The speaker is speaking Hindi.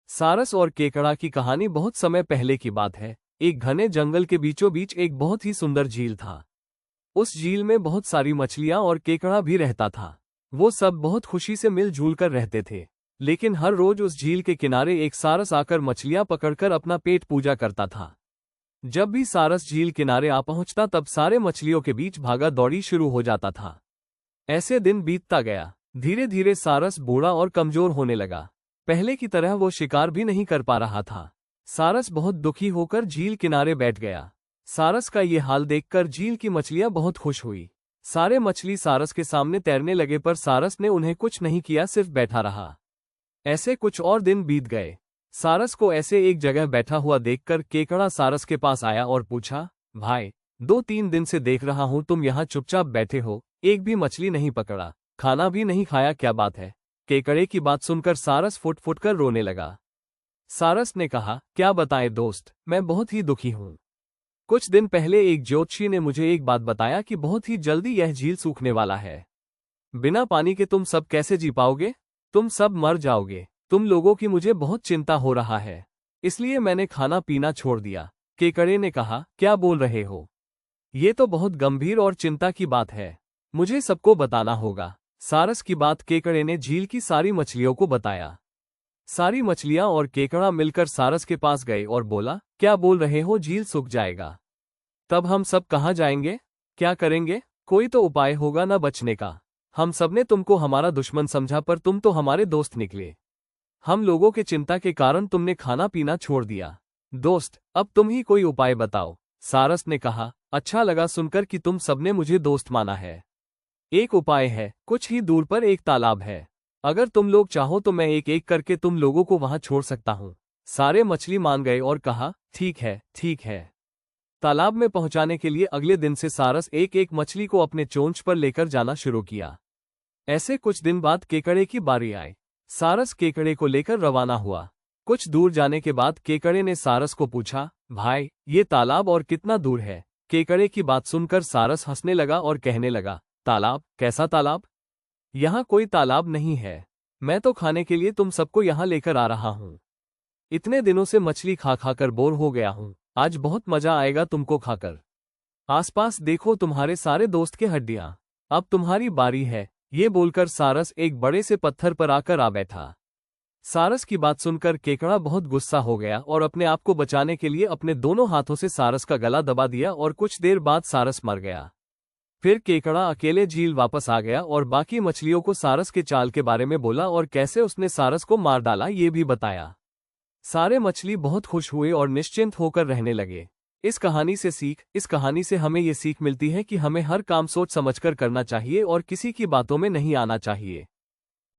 सारस और केकड़ा की कहानी बहुत समय पहले की बात है। एक घने जंगल के बीचों बीच एक बहुत ही सुंदर झील था। उस झील में बहुत सारी मछलियां और केकड़ा भी रहता था। वो सब बहुत खुशी से मिलजुल कर रहते थे। लेकिन हर रोज उस झील के किनारे एक सारस आकर मछलियां पकड़कर अपना पेट पूजा करता था। जब भी सारस झील किनारे आ पहुंचता तब सारे मछलियों के बीच भागा दौड़ी शुरू हो जाता था। ऐसे दिन बीतता गया। धीरे धीरे सारस बूढ़ा और कमजोर होने लगा। पहले की तरह वो शिकार भी नहीं कर पा रहा था। सारस बहुत दुखी होकर झील किनारे बैठ गया। सारस का ये हाल देखकर झील की मछलियां बहुत खुश हुई। सारे मछली सारस के सामने तैरने लगे पर सारस ने उन्हें कुछ नहीं किया, सिर्फ बैठा रहा। ऐसे कुछ और दिन बीत गए। सारस को ऐसे एक जगह बैठा हुआ देखकर केकड़ा सारस के पास आया और पूछा, भाई, 2-3 दिन से देख रहा हूं तुम यहाँ चुपचाप बैठे हो, एक भी मछली नहीं पकड़ा, खाना भी नहीं खाया, क्या बात है? केकड़े की बात सुनकर सारस फुट फुट कर रोने लगा। सारस ने कहा, क्या बताएं दोस्त, मैं बहुत ही दुखी हूं। कुछ दिन पहले एक ज्योतिषी ने मुझे एक बात बताया कि बहुत ही जल्दी यह झील सूखने वाला है। बिना पानी के तुम सब कैसे जी पाओगे? तुम सब मर जाओगे। तुम लोगों की मुझे बहुत चिंता हो रहा है, इसलिए मैंने खाना पीना छोड़ दिया। केकड़े ने कहा, क्या बोल रहे हो? ये तो बहुत गंभीर और चिंता की बात है, मुझे सबको बताना होगा। सारस की बात केकड़े ने झील की सारी मछलियों को बताया। सारी मछलियां और केकड़ा मिलकर सारस के पास गए और बोला, क्या बोल रहे हो, झील सूख जाएगा? तब हम सब कहाँ जाएंगे? क्या करेंगे? कोई तो उपाय होगा ना बचने का। हम सबने तुमको हमारा दुश्मन समझा पर तुम तो हमारे दोस्त निकले। हम लोगों के चिंता के कारण तुमने खाना पीना छोड़ दिया। दोस्त, अब तुम ही कोई उपाय बताओ। सारस ने कहा, अच्छा लगा सुनकर कि तुम सबने मुझे दोस्त माना है। एक उपाय है, कुछ ही दूर पर एक तालाब है। अगर तुम लोग चाहो तो मैं एक एक करके तुम लोगों को वहां छोड़ सकता हूं। सारे मछली मान गए और कहा, ठीक है, ठीक है। तालाब में पहुंचाने के लिए अगले दिन से सारस एक एक मछली को अपने चोंच पर लेकर जाना शुरू किया। ऐसे कुछ दिन बाद केकड़े की बारी आई। सारस केकड़े को लेकर रवाना हुआ। कुछ दूर जाने के बाद केकड़े ने सारस को पूछा, भाई, ये तालाब और कितना दूर है? केकड़े की बात सुनकर सारस हंसने लगा और कहने लगा, तालाब? कैसा तालाब? यहाँ कोई तालाब नहीं है। मैं तो खाने के लिए तुम सबको यहाँ लेकर आ रहा हूँ। इतने दिनों से मछली खा खाकर बोर हो गया हूँ, आज बहुत मजा आएगा तुमको खाकर। आसपास देखो तुम्हारे सारे दोस्त के हड्डियां। अब तुम्हारी बारी है। ये बोलकर सारस एक बड़े से पत्थर पर आकर आ बैठा। सारस की बात सुनकर केकड़ा बहुत गुस्सा हो गया और अपने आप को बचाने के लिए अपने दोनों हाथों से सारस का गला दबा दिया और कुछ देर बाद सारस मर गया। फिर केकड़ा अकेले झील वापस आ गया और बाकी मछलियों को सारस के चाल के बारे में बोला और कैसे उसने सारस को मार डाला ये भी बताया। सारे मछली बहुत खुश हुए और निश्चिंत होकर रहने लगे। इस कहानी से हमें ये सीख मिलती है कि हमें हर काम सोच समझकर करना चाहिए और किसी की बातों में नहीं आना चाहिए।